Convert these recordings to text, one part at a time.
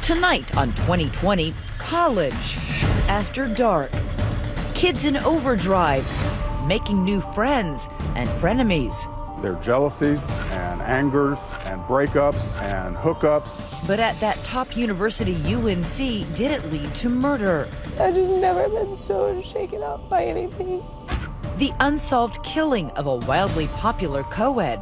Tonight on 2020, college after dark. Kids in overdrive, making new friends and frenemies. Their jealousies and angers and breakups and hookups. But at that top university, UNC, did it lead to murder? I just never been so shaken up by anything. The unsolved killing of a wildly popular co-ed.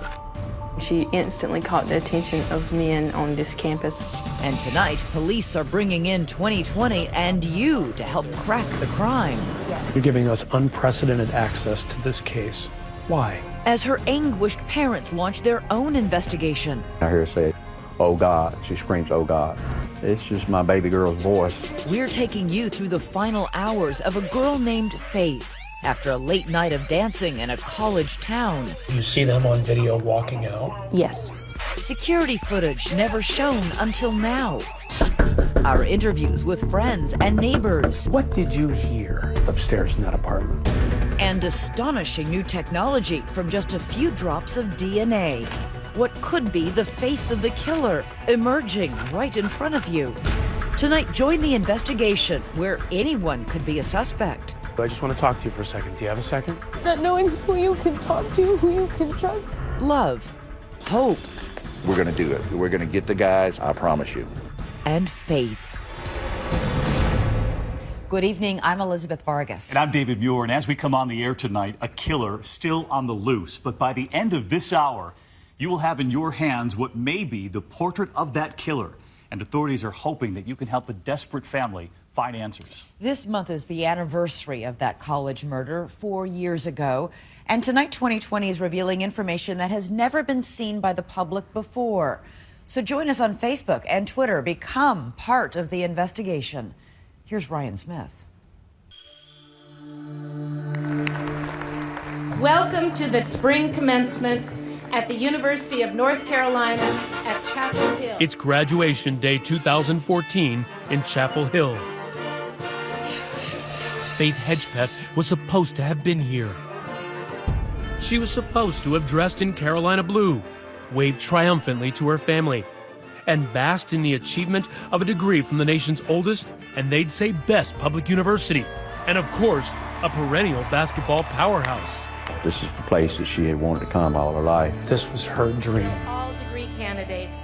She instantly caught the attention of men on this campus. And tonight, police are bringing in 2020 and you to help crack the crime. You're giving us unprecedented access to this case. Why? As her anguished parents launch their own investigation. I hear her say, "Oh God." She screams, "Oh God." It's just my baby girl's voice. We're taking you through the final hours of a girl named Faith after a late night of dancing in a college town. You see them on video walking out? Yes. Security footage never shown until now. Our interviews with friends and neighbors. What did you hear upstairs in that apartment? And astonishing new technology from just a few drops of DNA. What could be the face of the killer emerging right in front of you. Tonight, join the investigation where anyone could be a suspect. I just want to talk to you for a second. Do you have a second? Not knowing who you can talk to, who you can trust. Love, hope, We're going to do it. We're going to get the guys, I promise you. and faith. Good evening, I'm Elizabeth Vargas. And I'm David Muir, and as we come on the air tonight, a killer still on the loose. But by the end of this hour, you will have in your hands what may be the portrait of that killer. And authorities are hoping that you can help a desperate family find answers. This month is the anniversary of that college murder 4 years ago. And tonight, 2020 is revealing information that has never been seen by the public before. So join us on Facebook and Twitter. Become part of the investigation. Here's Ryan Smith. Welcome to the spring commencement at the University of North Carolina at Chapel Hill. It's graduation day 2014 in Chapel Hill. Faith Hedgepeth was supposed to have been here. She was supposed to have dressed in Carolina blue, waved triumphantly to her family, and basked in the achievement of a degree from the nation's oldest, and they'd say best public university, and of course, a perennial basketball powerhouse. This is the place that she had wanted to come all her life. This was her dream. All degree candidates,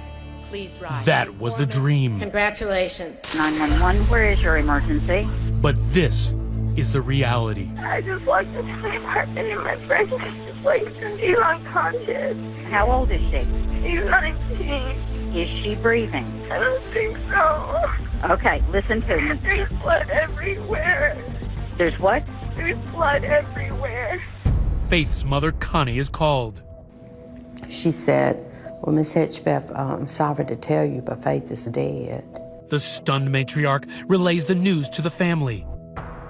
please rise. That was the dream. Congratulations. 911, where is your emergency? But this is the reality. I just walked into my apartment and my friend just like he's unconscious. How old is she? He's 19. Is she breathing? I don't think so. Okay, listen to me. There's blood everywhere. There's what? There's blood everywhere. Faith's mother, Connie, is called. She said, "Well, Miss Hedgepeth, I'm sorry to tell you, but Faith is dead." The stunned matriarch relays the news to the family,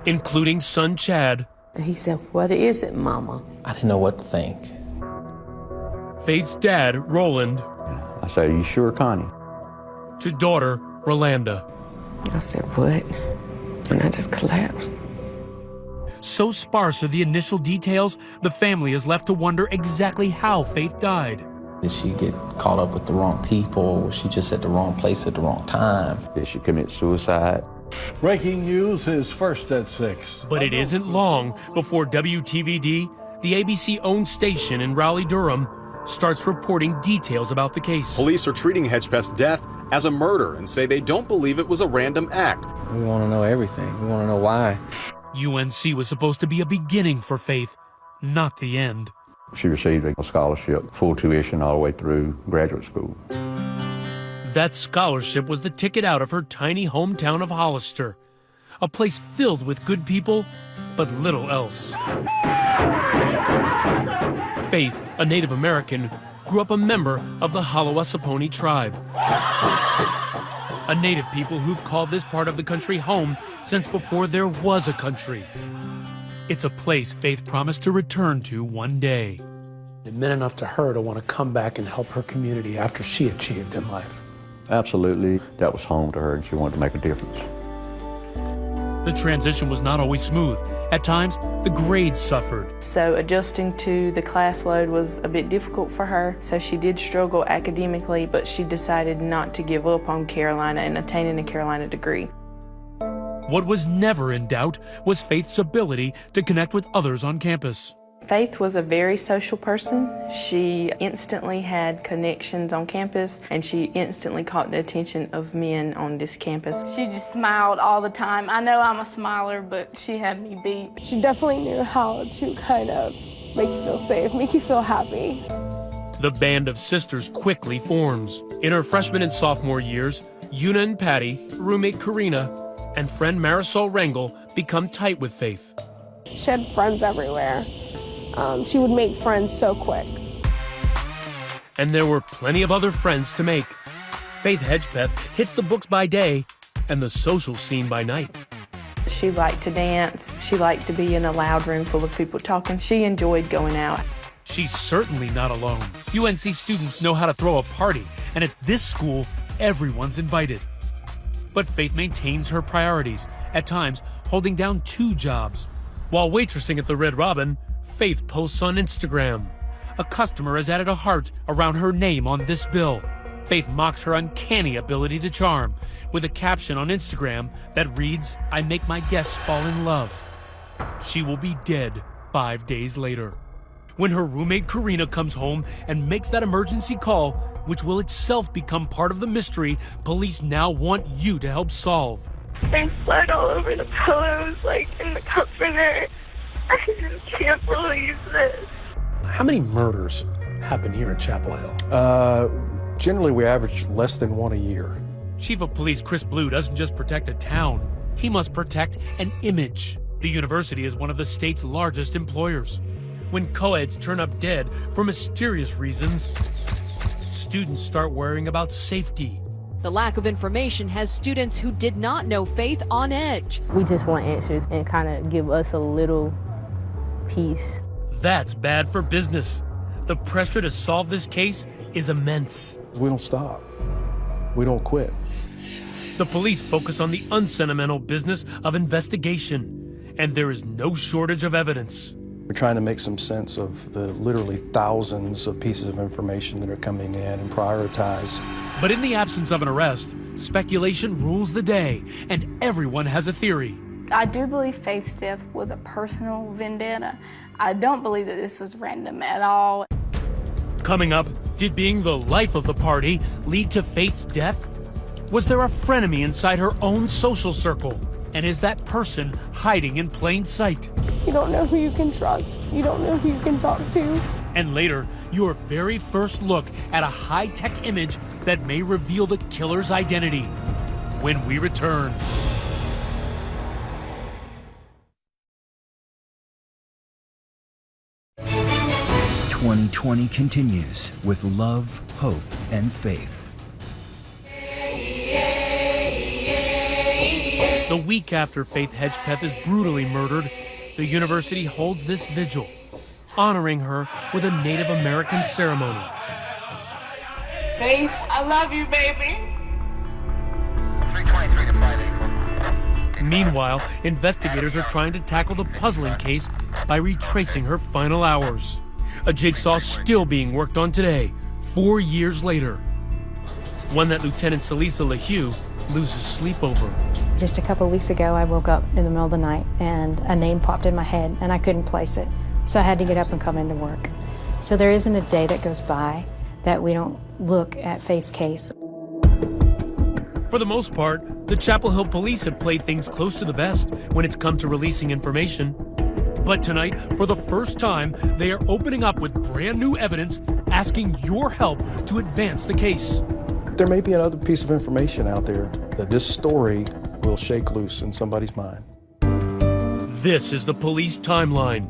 including son Chad. He said, "What is it, Mama?" I didn't know what to think. Faith's dad, Roland. I say, "You sure, Connie?" To daughter, Rolanda. I said, "What?" And I just collapsed. So sparse are the initial details, the family is left to wonder exactly how Faith died. Did she get caught up with the wrong people? Was she just at the wrong place at the wrong time? Did she commit suicide? Breaking news is first at 6. But it isn't long before WTVD, the ABC-owned station in Raleigh-Durham, starts reporting details about the case. Police are treating Hedgepeth's death as a murder and say they don't believe it was a random act. We want to know everything. We want to know why. UNC was supposed to be a beginning for Faith, not the end. She received a scholarship, full tuition all the way through graduate school. That scholarship was the ticket out of her tiny hometown of Hollister, a place filled with good people, but little else. Faith, a Native American, grew up a member of the Hallowasaponi tribe, a Native people who've called this part of the country home since before there was a country. It's a place Faith promised to return to one day. It meant enough to her to want to come back and help her community after she achieved in life. Absolutely. That was home to her, and she wanted to make a difference. The transition was not always smooth, At times, the grades suffered. So adjusting to the class load was a bit difficult for her, so she did struggle academically, but she decided not to give up on Carolina and attaining a Carolina degree. What was never in doubt was Faith's ability to connect with others on campus. Faith was a very social person. She instantly had connections on campus, and she instantly caught the attention of men on this campus. She just smiled all the time. I know I'm a smiler, but she had me beat. She definitely knew how to kind of make you feel safe, make you feel happy. The band of sisters quickly forms. In her freshman and sophomore years, Una and Patty, roommate Karina, and friend Marisol Rangel become tight with Faith. She had friends everywhere. She would make friends so quick. And there were plenty of other friends to make. Faith Hedgepeth hits the books by day and the social scene by night. She liked to dance. She liked to be in a loud room full of people talking. She enjoyed going out. She's certainly not alone. UNC students know how to throw a party, and at this school, everyone's invited. But Faith maintains her priorities, at times holding down 2 jobs. While waitressing at the Red Robin, Faith posts on Instagram. A customer has added a heart around her name on this bill. Faith mocks her uncanny ability to charm with a caption on Instagram that reads, "I make my guests fall in love." She will be dead 5 days later. When her roommate Karina comes home and makes that emergency call, which will itself become part of the mystery police now want you to help solve. There's blood all over the pillows, like in the comforter. I just can't believe this. How many murders happen here in Chapel Hill? Generally, we average less than 1 a year. Chief of Police Chris Blue doesn't just protect a town, he must protect an image. The university is one of the state's largest employers. When co-eds turn up dead for mysterious reasons, students start worrying about safety. The lack of information has students who did not know Faith on edge. We just want answers and kind of give us a little peace. That's bad for business. The pressure to solve this case is immense. We don't stop. We don't quit. The police focus on the unsentimental business of investigation, and there is no shortage of evidence. We're trying to make some sense of the literally thousands of pieces of information that are coming in and prioritize. But in the absence of an arrest, speculation rules the day, and everyone has a theory. I do believe Faith's death was a personal vendetta. I don't believe that this was random at all. Coming up, did being the life of the party lead to Faith's death? Was there a frenemy inside her own social circle? And is that person hiding in plain sight? You don't know who you can trust. You don't know who you can talk to. And later, your very first look at a high-tech image that may reveal the killer's identity. When we return. "2020 continues with love, hope, and faith. The week after Faith Hedgepeth is brutally murdered, the university holds this vigil, honoring her with a Native American ceremony. Faith, I love you, baby. 323 to 584. Meanwhile, investigators are trying to tackle the puzzling case by retracing her final hours. A jigsaw still being worked on today, 4 years later. One that Lieutenant Celisa LaHue loses sleep over. Just a couple of weeks ago, I woke up in the middle of the night and a name popped in my head and I couldn't place it. So I had to get up and come into work. So there isn't a day that goes by that we don't look at Faith's case. For the most part, the Chapel Hill police have played things close to the vest when it's come to releasing information. But tonight, for the first time, they are opening up with brand new evidence, asking your help to advance the case. There may be another piece of information out there that this story will shake loose in somebody's mind. This is the police timeline.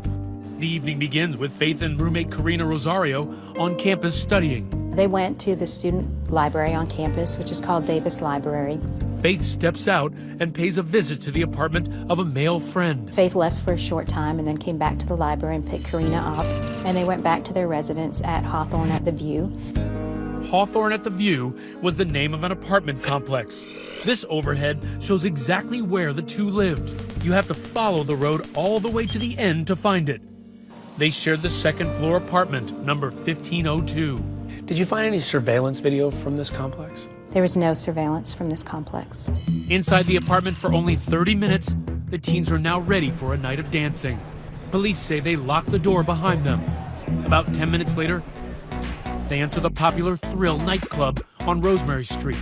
The evening begins with Faith and roommate Karina Rosario on campus studying. They went to the student library on campus, which is called Davis Library. Faith steps out and pays a visit to the apartment of a male friend. Faith left for a short time and then came back to the library and picked Karina up. And they went back to their residence at Hawthorne at the View. Hawthorne at the View was the name of an apartment complex. This overhead shows exactly where the two lived. You have to follow the road all the way to the end to find it. They shared the second-floor apartment, number 1502. Did you find any surveillance video from this complex? There was no surveillance from this complex. Inside the apartment for only 30 minutes, the teens are now ready for a night of dancing. Police say they locked the door behind them. About 10 minutes later, they enter the popular Thrill nightclub on Rosemary Street.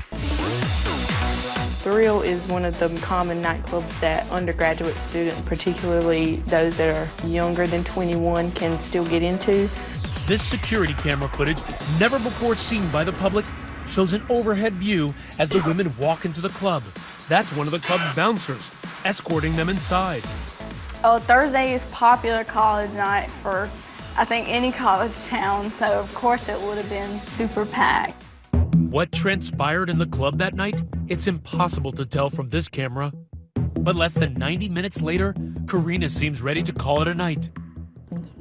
Thrill is one of the common nightclubs that undergraduate students, particularly those that are younger than 21, can still get into. This security camera footage, never before seen by the public, shows an overhead view as the women walk into the club. That's one of the club's bouncers, escorting them inside. Oh, Thursday is popular college night for, I think, any college town, so of course it would have been super packed. What transpired in the club that night? It's impossible to tell from this camera. But less than 90 minutes later, Karina seems ready to call it a night.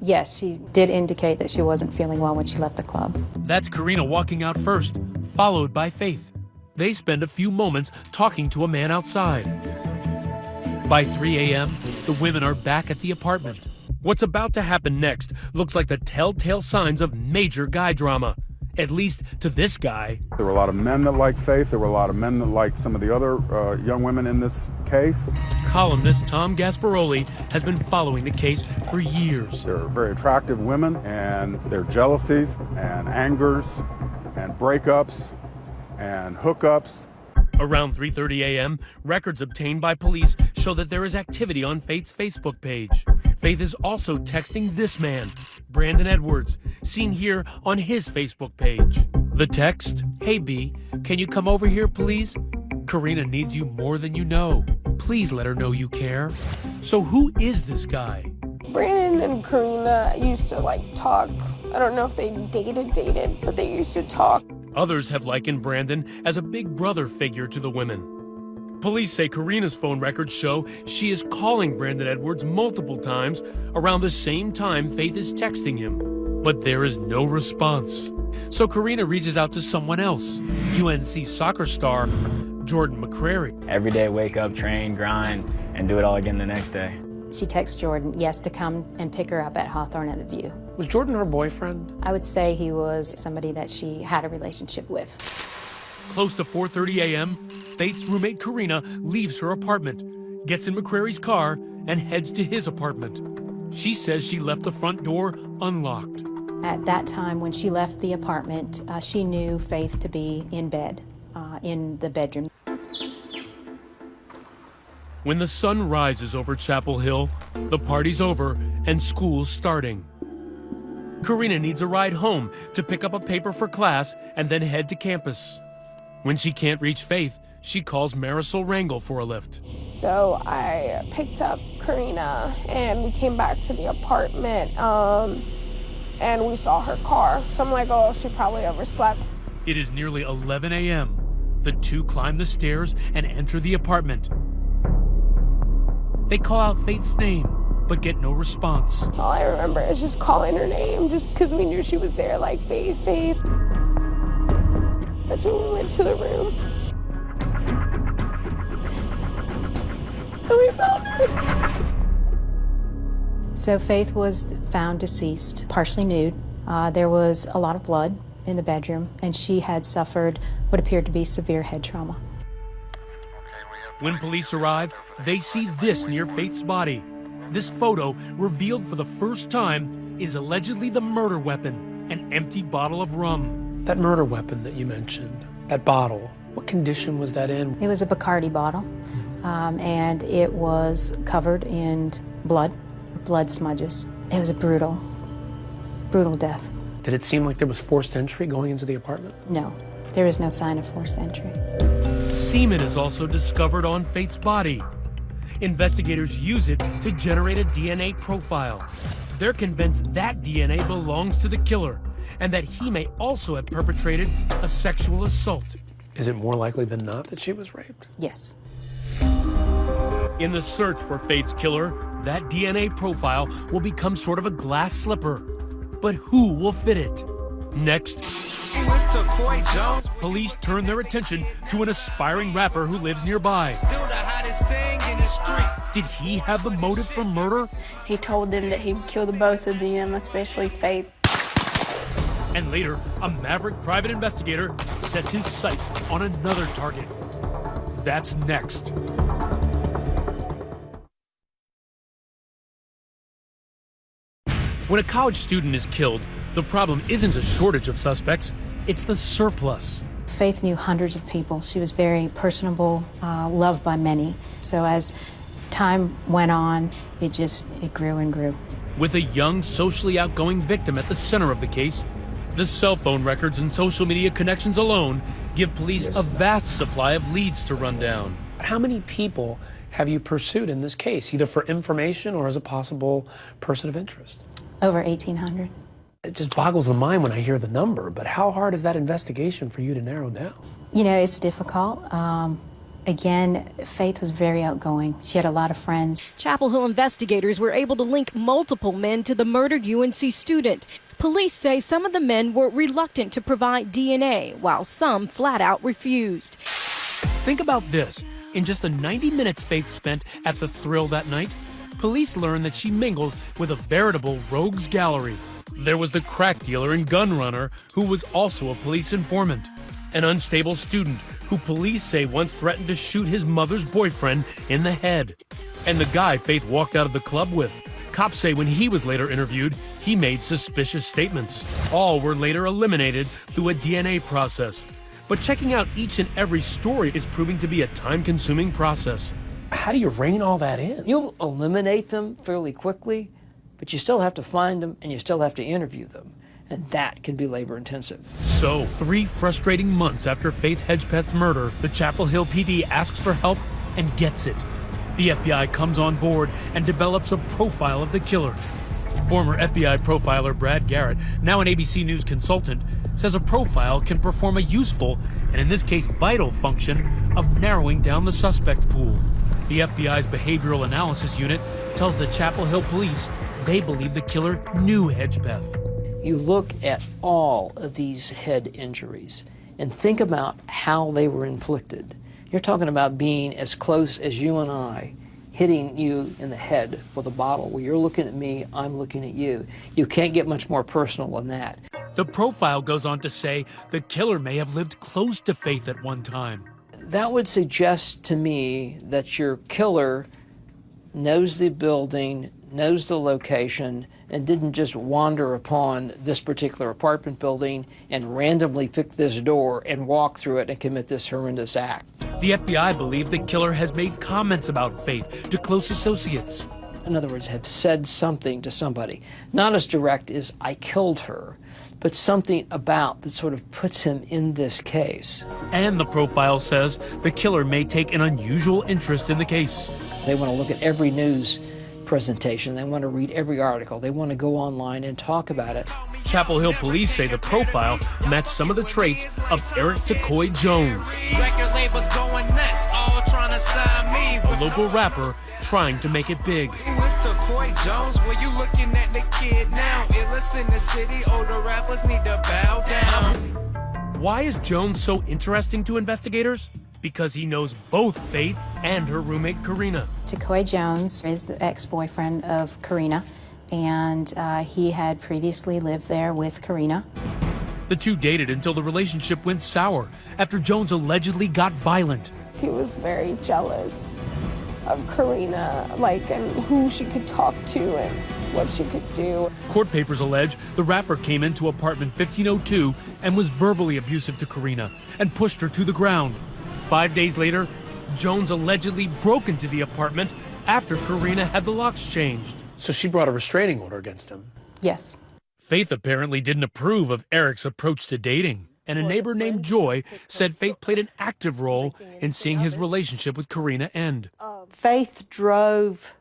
Yes, she did indicate that she wasn't feeling well when she left the club. That's Karina walking out first, followed by Faith. They spend a few moments talking to a man outside. By 3 a.m., the women are back at the apartment. What's about to happen next looks like the telltale signs of major guy drama. At least to this guy. There were a lot of men that liked Faith. There were a lot of men that liked some of the other young women in this case. Columnist Tom Gasparoli has been following the case for years. They're very attractive women, and their jealousies and angers and breakups and hookups. Around 3:30 a.m., records obtained by police show that there is activity on Faith's Facebook page. Faith is also texting this man, Brandon Edwards, seen here on his Facebook page. The text, "Hey B, can you come over here please? Karina needs you more than you know. Please let her know you care." So who is this guy? Brandon and Karina used to talk. I don't know if they dated, but they used to talk. Others have likened Brandon as a big brother figure to the women. Police say Karina's phone records show she is calling Brandon Edwards multiple times around the same time Faith is texting him. But there is no response. So Karina reaches out to someone else, UNC soccer star Jordan McCrary. Every day, wake up, train, grind, and do it all again the next day. She texts Jordan, yes, to come and pick her up at Hawthorne at the View. Was Jordan her boyfriend? I would say he was somebody that she had a relationship with. Close to 4:30 a.m., Faith's roommate Karina leaves her apartment, gets in McCrary's car, and heads to his apartment. She says she left the front door unlocked. At that time, when she left the apartment, she knew Faith to be in bed, in the bedroom. When the sun rises over Chapel Hill, the party's over and school's starting. Karina needs a ride home to pick up a paper for class and then head to campus. When she can't reach Faith, she calls Marisol Rangel for a lift. So I picked up Karina and we came back to the apartment and we saw her car. So I'm like, oh, she probably overslept. It is nearly 11 a.m. The two climb the stairs and enter the apartment. They call out Faith's name, but get no response. All I remember is just calling her name, just because we knew she was there, like, Faith, Faith. That's when we went to the room. And we found her. So Faith was found deceased, partially nude. There was a lot of blood in the bedroom, and she had suffered what appeared to be severe head trauma. When police arrive, they see this near Faith's body. This photo, revealed for the first time, is allegedly the murder weapon, an empty bottle of rum. That murder weapon that you mentioned, that bottle, what condition was that in? It was a Bacardi bottle, and it was covered in blood smudges. It was a brutal death. Did it seem like there was forced entry going into the apartment? No, there was no sign of forced entry. Semen is also discovered on Faith's body. Investigators use it to generate a DNA profile. They're convinced that DNA belongs to the killer and that he may also have perpetrated a sexual assault. Is it more likely than not that she was raped? Yes. In the search for Faith's killer, that DNA profile will become sort of a glass slipper. But who will fit it? Next. Police turn their attention to an aspiring rapper who lives nearby. Did he have the motive for murder? He told them that he would kill the both of them, especially Faith. And later, a maverick private investigator sets his sights on another target. That's next. When a college student is killed, the problem isn't a shortage of suspects, it's the surplus. Faith knew hundreds of people. She was very personable, loved by many. So as time went on, it grew and grew. With a young, socially outgoing victim at the center of the case, the cell phone records and social media connections alone give police a vast supply of leads to run down. How many people have you pursued in this case, either for information or as a possible person of interest? Over 1,800. It just boggles the mind when I hear the number, but how hard is that investigation for you to narrow down? You know, it's difficult. Again, Faith was very outgoing. She had a lot of friends. Chapel Hill investigators were able to link multiple men to the murdered UNC student. Police say some of the men were reluctant to provide DNA, while some flat out refused. Think about this. In just the 90 minutes Faith spent at the Thrill that night, police learned that she mingled with a veritable rogues gallery. There was the crack dealer and gun runner who was also a police informant. An unstable student who police say once threatened to shoot his mother's boyfriend in the head. And the guy Faith walked out of the club with. Cops say when he was later interviewed, he made suspicious statements. All were later eliminated through a DNA process. But checking out each and every story is proving to be a time-consuming process. How do you rein all that in? You'll eliminate them fairly quickly, but you still have to find them and you still have to interview them. And that can be labor-intensive. So, 3 frustrating months after Faith Hedgepeth's murder, the Chapel Hill PD asks for help and gets it. The FBI comes on board and develops a profile of the killer. Former FBI profiler Brad Garrett, now an ABC News consultant, says a profile can perform a useful, and in this case vital, function of narrowing down the suspect pool. The FBI's Behavioral Analysis Unit tells the Chapel Hill police they believe the killer knew Hedgepeth. You look at all of these head injuries and think about how they were inflicted. You're talking about being as close as you and I, hitting you in the head with a bottle. Where you're looking at me, I'm looking at you. You can't get much more personal than that. The profile goes on to say the killer may have lived close to Faith at one time. That would suggest to me that your killer knows the building, knows the location, and didn't just wander upon this particular apartment building and randomly pick this door and walk through it and commit this horrendous act. The FBI believes the killer has made comments about Faith to close associates. In other words, have said something to somebody. Not as direct as, I killed her, but something about that sort of puts him in this case. And the profile says the killer may take an unusual interest in the case. They want to look at every news presentation. They want to read every article. They want to go online and talk about it. Chapel Hill police say the profile matched some of the traits of Eric Tacoy Jones, a local rapper trying to make it big. Why is Jones so interesting to investigators? Because he knows both Faith and her roommate Karina. Tacoy Jones is the ex-boyfriend of Karina, and he had previously lived there with Karina. The two dated until the relationship went sour after Jones allegedly got violent. He was very jealous of Karina, and who she could talk to and what she could do. Court papers allege the rapper came into apartment 1502 and was verbally abusive to Karina and pushed her to the ground. 5 days later, Jones allegedly broke into the apartment after Karina had the locks changed. So she brought a restraining order against him? Yes. Faith apparently didn't approve of Eric's approach to dating, and a neighbor named Joy said Faith played an active role in seeing his relationship with Karina end. Faith drove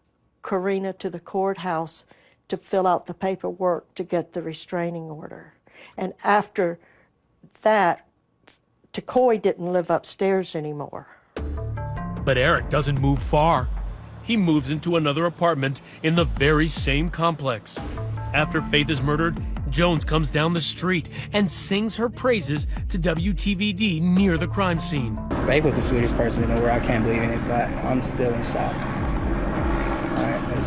Karina to the courthouse to fill out the paperwork to get the restraining order. And after that, Tacoy didn't live upstairs anymore. But Eric doesn't move far. He moves into another apartment in the very same complex. After Faith is murdered, Jones comes down the street and sings her praises to WTVD near the crime scene. Faith was the sweetest person in the world. I can't believe it, but I'm still in shock.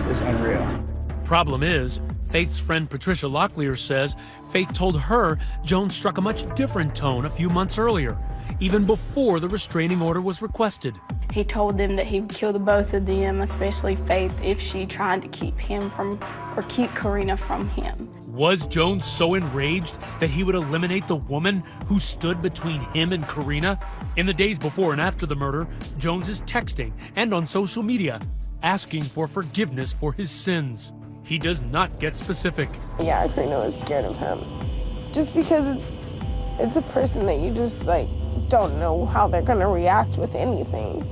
It's unreal. Problem is, Faith's friend Patricia Locklear says Faith told her Jones struck a much different tone a few months earlier, even before the restraining order was requested. He told them that he would kill the both of them, especially Faith, if she tried to keep Karina from him. Was Jones so enraged that he would eliminate the woman who stood between him and Karina? In the days before and after the murder, Jones is texting and on social media asking for forgiveness for his sins. He does not get specific. Yeah, Karina was scared of him. Just because it's a person that you just don't know how they're gonna react with anything.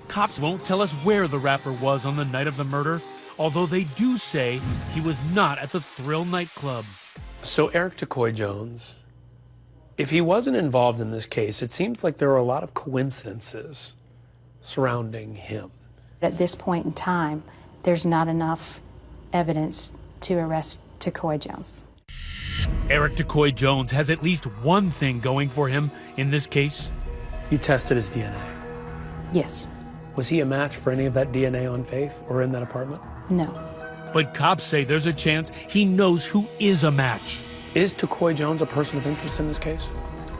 Cops won't tell us where the rapper was on the night of the murder, although they do say he was not at the Thrill nightclub. So Eric Decoy Jones, if he wasn't involved in this case, it seems like there are a lot of coincidences surrounding him. At this point in time, there's not enough evidence to arrest Decoy Jones. Eric Decoy Jones has at least one thing going for him in this case. You tested his DNA. Yes. Was he a match for any of that DNA on Faith or in that apartment? No. But cops say there's a chance he knows who is a match. Is Decoy Jones a person of interest in this case?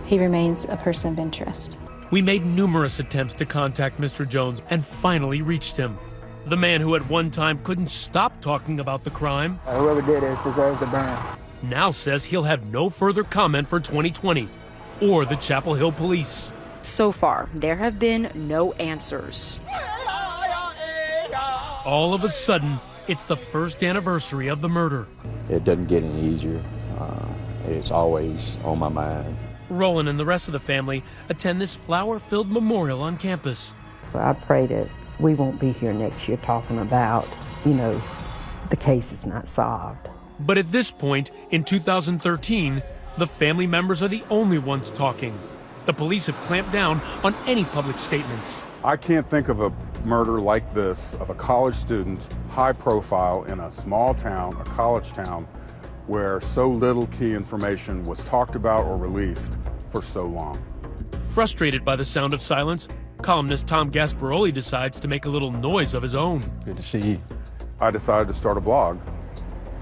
He remains a person of interest. We made numerous attempts to contact Mr. Jones and finally reached him. The man who at one time couldn't stop talking about the crime. Whoever did this deserves to burn. Now says he'll have no further comment for 2020 or the Chapel Hill police. So far, there have been no answers. All of a sudden, it's the first anniversary of the murder. It doesn't get any easier. It's always on my mind. Roland and the rest of the family attend this flower-filled memorial on campus. I pray that we won't be here next year talking about, the case is not solved. But at this point, in 2013, the family members are the only ones talking. The police have clamped down on any public statements. I can't think of a murder like this of a college student, high profile in a small town, a college town, where so little key information was talked about or released for so long. Frustrated by the sound of silence, columnist Tom Gasparoli decides to make a little noise of his own. Good to see you. I decided to start a blog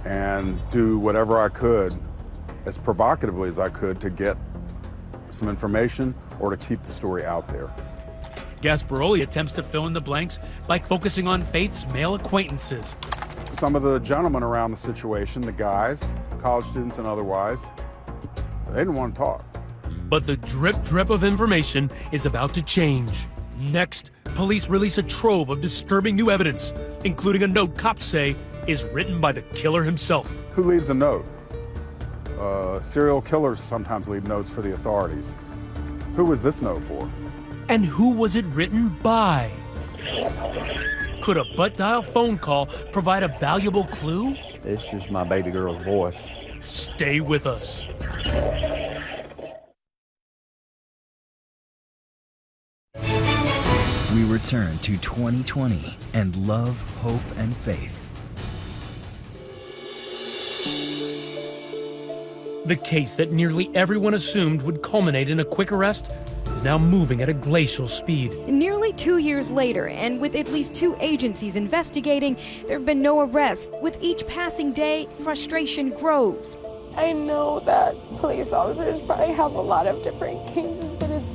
and do whatever I could, as provocatively as I could, to get some information or to keep the story out there. Gasparoli attempts to fill in the blanks by focusing on Faith's male acquaintances. Some of the gentlemen around the situation, the guys, college students and otherwise, they didn't want to talk. But the drip of information is about to change. Next, police release a trove of disturbing new evidence, including a note cops say is written by the killer himself. Who leaves a note? Serial killers sometimes leave notes for the authorities. Who was this note for? And who was it written by? Could a butt dial phone call provide a valuable clue? It's just my baby girl's voice. Stay with us. We return to 2020 and love, hope, and faith. The case that nearly everyone assumed would culminate in a quick arrest is now moving at a glacial speed. Nearly 2 years later, and with at least 2 agencies investigating, there have been no arrests. With each passing day, frustration grows. I know that police officers probably have a lot of different cases, but it's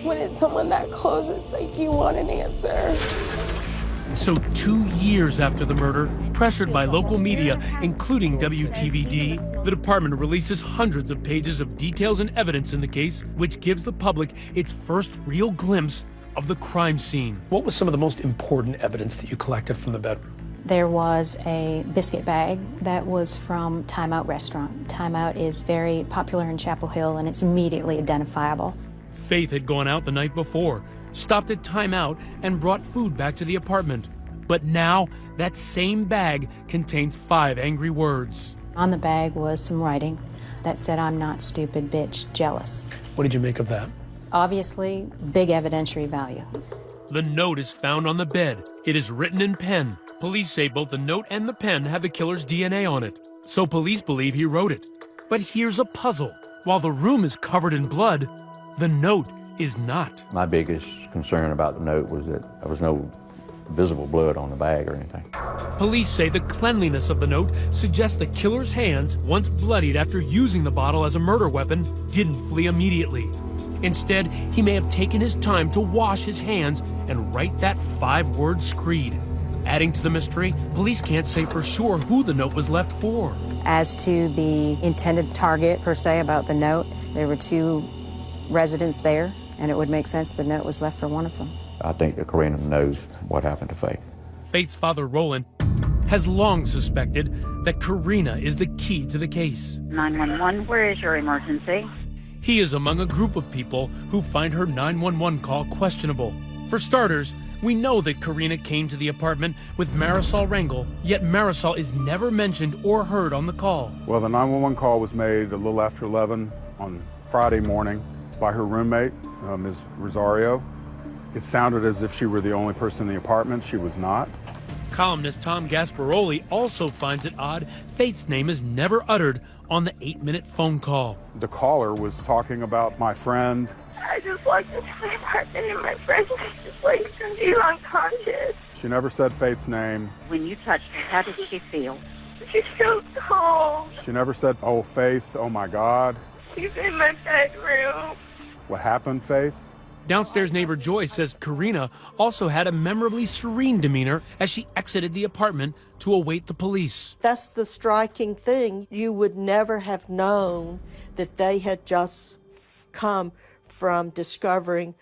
when it's someone that close, it's you want an answer. So 2 years after the murder, pressured by local media, including WTVD, the department releases hundreds of pages of details and evidence in the case, which gives the public its first real glimpse of the crime scene. What was some of the most important evidence that you collected from the bedroom? There was a biscuit bag that was from Time Out restaurant. Time Out is very popular in Chapel Hill and it's immediately identifiable. Faith had gone out the night before, stopped at Time Out, and brought food back to the apartment. But now, that same bag contains 5 angry words. On the bag was some writing that said, "I'm not stupid, bitch, jealous." What did you make of that? Obviously, big evidentiary value. The note is found on the bed. It is written in pen. Police say both the note and the pen have the killer's DNA on it. So police believe he wrote it. But here's a puzzle. While the room is covered in blood, the note is not. My biggest concern about the note was that there was no visible blood on the bag or anything. Police say the cleanliness of the note suggests the killer's hands, once bloodied after using the bottle as a murder weapon, didn't flee immediately. Instead, he may have taken his time to wash his hands and write that 5-word screed. Adding to the mystery, police can't say for sure who the note was left for. As to the intended target, per se, about the note, there were 2 residents there, and it would make sense the note was left for one of them. I think that Karina knows what happened to Faith. Faith's father, Roland, has long suspected that Karina is the key to the case. 911, where is your emergency? He is among a group of people who find her 911 call questionable. For starters, we know that Karina came to the apartment with Marisol Rangel, yet Marisol is never mentioned or heard on the call. Well, the 911 call was made a little after 11 on Friday morning by her roommate, Ms. Rosario. It sounded as if she were the only person in the apartment. She was not. Columnist Tom Gasparoli also finds it odd Faith's name is never uttered on the 8-minute phone call. The caller was talking about my friend. I just walked into my apartment and my friend was just like completely unconscious. She never said Faith's name. When you touched her, how did she feel? She feels cold. She never said, oh, Faith, oh my God. She's in my bedroom. What happened, Faith? Downstairs neighbor Joy says Karina also had a memorably serene demeanor as she exited the apartment to await the police. That's the striking thing. You would never have known that they had just come from discovering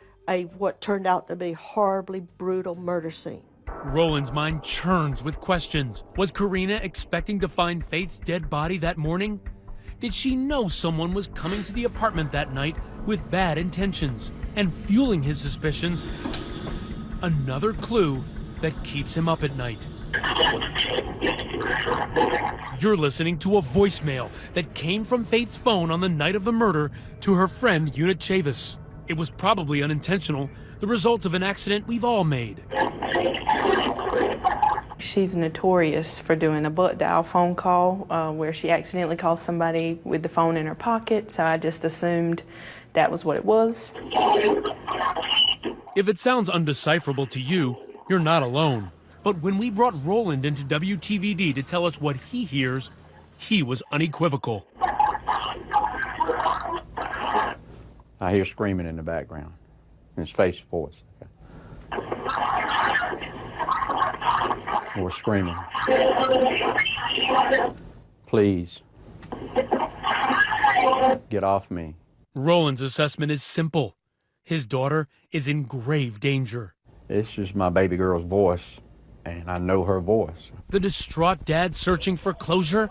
what turned out to be horribly brutal murder scene. Roland's mind churns with questions. Was Karina expecting to find Faith's dead body that morning? Did she know someone was coming to the apartment that night with bad intentions? And fueling his suspicions, another clue that keeps him up at night. You're listening to a voicemail that came from Faith's phone on the night of the murder to her friend Una Chavis. It was probably unintentional, the result of an accident we've all made. She's notorious for doing a butt dial phone call where she accidentally calls somebody with the phone in her pocket, so I just assumed that was what it was. If it sounds undecipherable to you, you're not alone. But when we brought Roland into WTVD to tell us what he hears, he was unequivocal. I hear screaming in the background. It's Faith's voice. We're screaming. Please. Get off me. Roland's assessment is simple. His daughter is in grave danger. It's just my baby girl's voice, and I know her voice. The distraught dad searching for closure?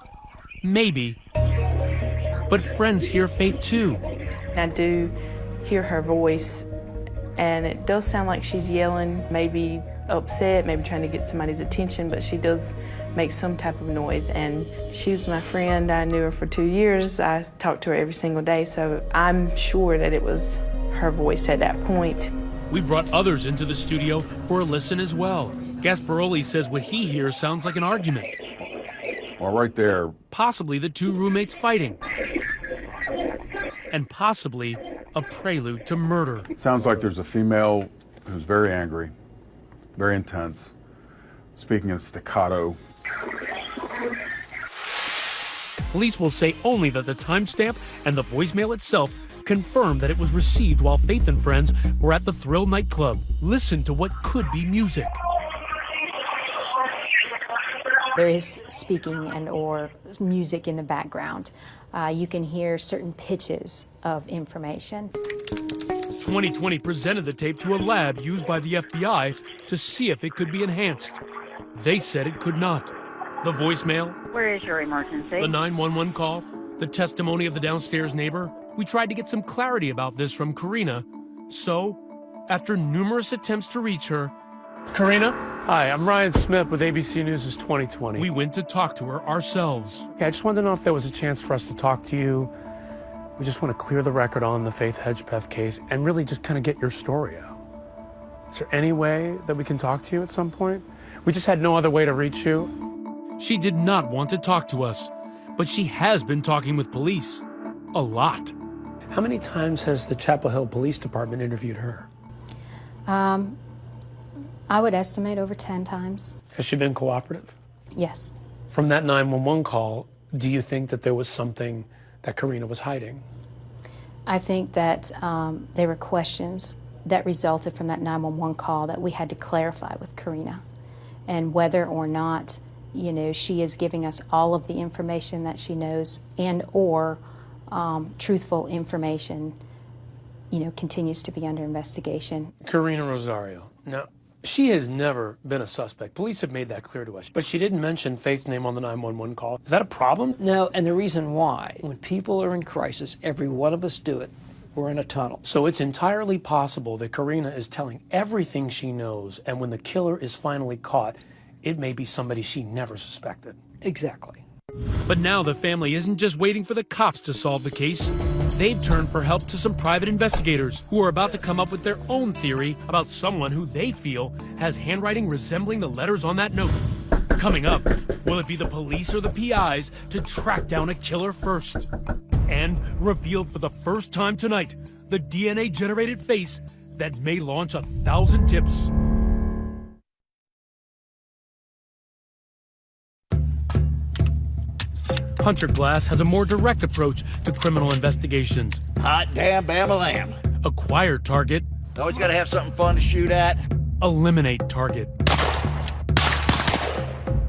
Maybe. But friends hear Faith too. I do hear her voice, and it does sound like she's yelling, maybe upset, maybe trying to get somebody's attention, but she does make some type of noise. And she was my friend. I knew her for 2 years. I talked to her every single day, so I'm sure that it was her voice at that point. We brought others into the studio for a listen as well. Gasparoli says what he hears sounds like an argument. Well, right there. Possibly the 2 roommates fighting. And possibly a prelude to murder. Sounds like there's a female who's very angry, very intense, speaking in staccato. Police will say only that the timestamp and the voicemail itself confirm that it was received while Faith and friends were at the Thrill nightclub. Listen to what could be music. There is speaking and or music in the background. You can hear certain pitches of information. 2020 presented the tape to a lab used by the FBI to see if it could be enhanced. They said it could not. The voicemail, where is your emergency? The 911 call, the testimony of the downstairs neighbor. We tried to get some clarity about this from Karina. So, after numerous attempts to reach her, Karina? Hi, I'm Ryan Smith with ABC News' 2020. We went to talk to her ourselves. Okay, I just wanted to know if there was a chance for us to talk to you. We just want to clear the record on the Faith Hedgepeth case and really just kind of get your story out. Is there any way that we can talk to you at some point? We just had no other way to reach you. She did not want to talk to us, but she has been talking with police. A lot. How many times has the Chapel Hill Police Department interviewed her? I would estimate over 10 times. Has she been cooperative? Yes. From that 911 call, do you think that there was something that Karina was hiding? I think that there were questions that resulted from that 911 call that we had to clarify with Karina, and whether or not, you know, she is giving us all of the information that she knows, and or truthful information, you know, continues to be under investigation. Karina Rosario. Now, she has never been a suspect. Police have made that clear to us. But she didn't mention Faith's name on the 911 call. Is that a problem? No, and the reason why, when people are in crisis, every one of us do it. We're in a tunnel. So it's entirely possible that Karina is telling everything she knows, and when the killer is finally caught, it may be somebody she never suspected. Exactly. But now the family isn't just waiting for the cops to solve the case. They've turned for help to some private investigators who are about to come up with their own theory about someone who they feel has handwriting resembling the letters on that note. Coming up, will it be the police or the PIs to track down a killer first? And revealed for the first time tonight, the DNA-generated face that may launch 1,000 tips. Hunter Glass has a more direct approach to criminal investigations. Hot damn bama lamb. Acquire target. Always gotta have something fun to shoot at. Eliminate target.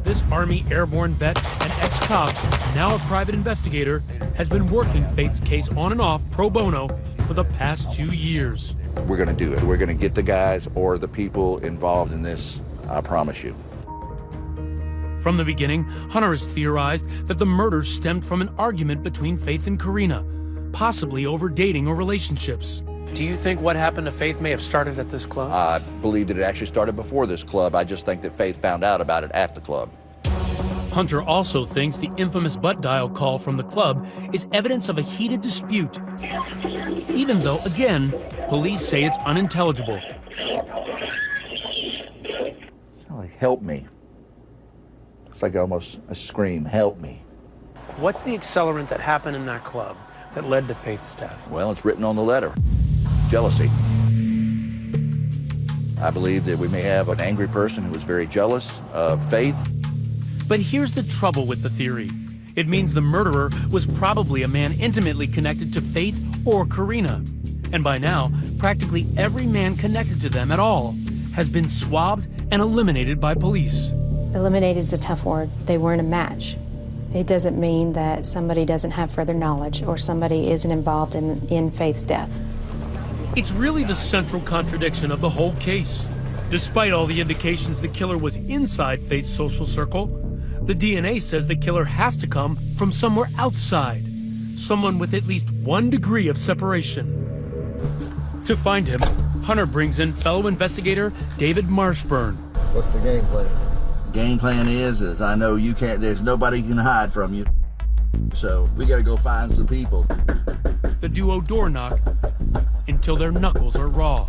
This Army airborne vet and ex-cop, now a private investigator, has been working Faith's case on and off pro bono for the past 2 years. We're gonna do it. We're gonna get the guys or the people involved in this, I promise you. From the beginning, Hunter has theorized that the murders stemmed from an argument between Faith and Karina, possibly over dating or relationships. Do you think what happened to Faith may have started at this club? I believe that it actually started before this club. I just think that Faith found out about it at the club. Hunter also thinks the infamous butt dial call from the club is evidence of a heated dispute, even though, again, police say it's unintelligible. It's like, help me. It's like almost a scream, help me. What's the accelerant that happened in that club that led to Faith's death? Well, it's written on the letter. Jealousy. I believe that we may have an angry person who is very jealous of Faith. But here's the trouble with the theory. It means the murderer was probably a man intimately connected to Faith or Karina. And by now, practically every man connected to them at all has been swabbed and eliminated by police. Eliminated is a tough word. They weren't a match. It doesn't mean that somebody doesn't have further knowledge or somebody isn't involved in Faith's death. It's really the central contradiction of the whole case. Despite all the indications the killer was inside Faith's social circle, the DNA says the killer has to come from somewhere outside, someone with at least 1 degree of separation. To find him, Hunter brings in fellow investigator David Marshburn. What's the game plan? Game plan is I know you can't, there's nobody can hide from you. So we gotta go find some people. The duo door knock until their knuckles are raw.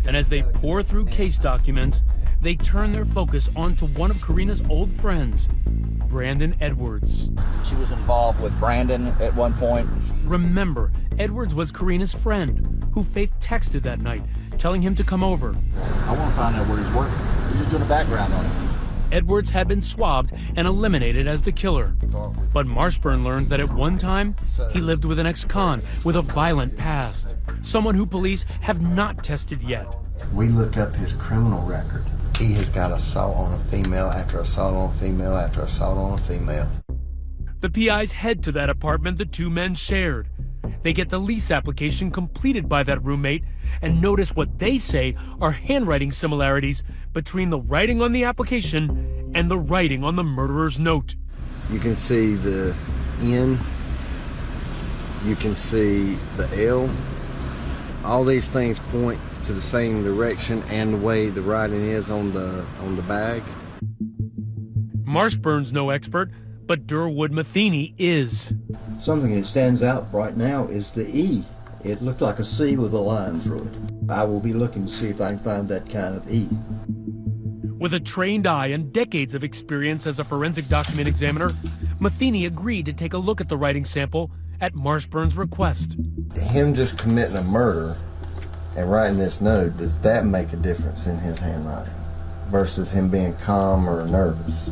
And as they pour through case documents, they turn their focus onto one of Karina's old friends, Brandon Edwards. She was involved with Brandon at one point. Remember, Edwards was Karina's friend, who Faith texted that night, telling him to come over. I want to find out where he's working. We're just doing a background on him. Edwards had been swabbed and eliminated as the killer. But Marshburn learns that at one time, he lived with an ex-con with a violent past, someone who police have not tested yet. We looked up his criminal record. He has got assault on a female after assault on a female after assault on a female. The PIs head to that apartment the two men shared. They get the lease application completed by that roommate and notice what they say are handwriting similarities between the writing on the application and the writing on the murderer's note. You can see the N, you can see the L. All these things point to the same direction and the way the writing is on the bag. Marshburn's no expert, but Durwood Matheny is. Something that stands out right now is the E. It looked like a C with a line through it. I will be looking to see if I can find that kind of E. With a trained eye and decades of experience as a forensic document examiner, Matheny agreed to take a look at the writing sample at Marshburn's request. Him just committing a murder and writing this note, does that make a difference in his handwriting versus him being calm or nervous?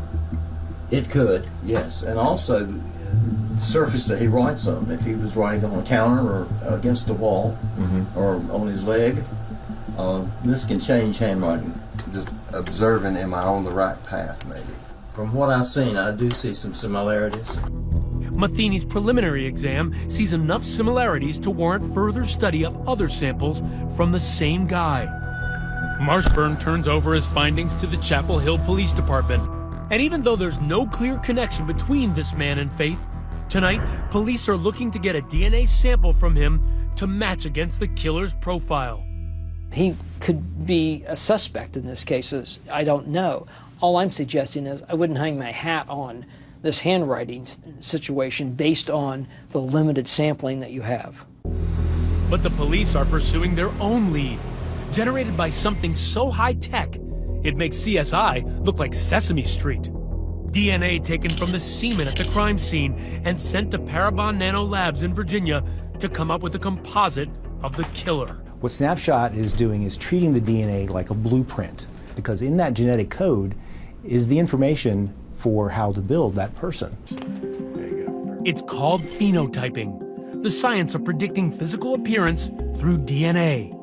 It could, yes. And also, the surface that he writes on, if he was writing on a counter or against a wall or on his leg, this can change handwriting. Just observing, am I on the right path, maybe? From what I've seen, I do see some similarities. Matheny's preliminary exam sees enough similarities to warrant further study of other samples from the same guy. Marshburn turns over his findings to the Chapel Hill Police Department. And even though there's no clear connection between this man and Faith, tonight police are looking to get a DNA sample from him to match against the killer's profile. He could be a suspect in this case. I don't know. All I'm suggesting is I wouldn't hang my hat on this handwriting situation based on the limited sampling that you have. But the police are pursuing their own lead, generated by something so high-tech, it makes CSI look like Sesame Street. DNA taken from the semen at the crime scene and sent to Parabon Nano Labs in Virginia to come up with a composite of the killer. What Snapshot is doing is treating the DNA like a blueprint, because in that genetic code is the information for how to build that person. It's called phenotyping, the science of predicting physical appearance through DNA.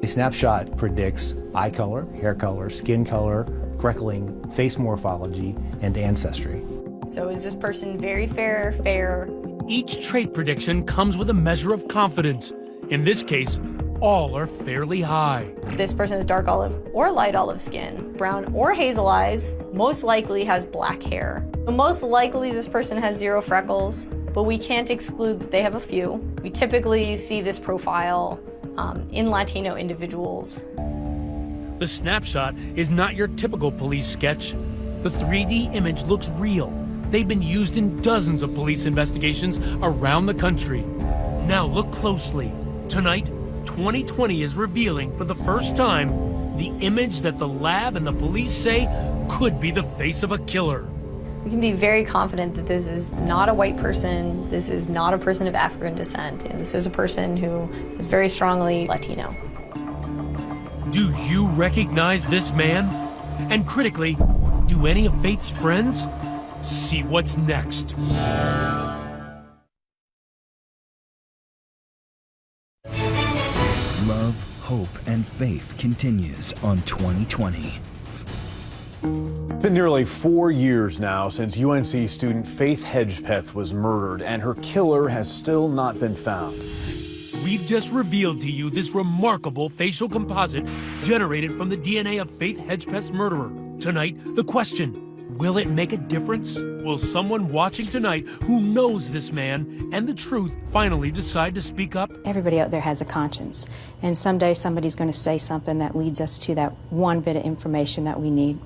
A Snapshot predicts eye color, hair color, skin color, freckling, face morphology, and ancestry. So is this person very fair, fair? Each trait prediction comes with a measure of confidence. In this case, all are fairly high. This person has dark olive or light olive skin, brown or hazel eyes, most likely has black hair. Most likely this person has 0 freckles, but we can't exclude that they have a few. We typically see this profile in Latino individuals. The snapshot is not your typical police sketch. The 3D image looks real. They've been used in dozens of police investigations around the country. Now look closely. Tonight, 2020 is revealing for the first time the image that the lab and the police say could be the face of a killer. We can be very confident that this is not a white person, this is not a person of African descent, and this is a person who is very strongly Latino. Do you recognize this man? And critically, do any of Faith's friends? See what's next. Love, hope, and faith continues on 2020. It's been nearly 4 years now since UNC student Faith Hedgepeth was murdered, and her killer has still not been found. We've just revealed to you this remarkable facial composite generated from the DNA of Faith Hedgepeth's murderer. Tonight, the question, will it make a difference? Will someone watching tonight who knows this man and the truth finally decide to speak up? Everybody out there has a conscience, and someday somebody's going to say something that leads us to that one bit of information that we need.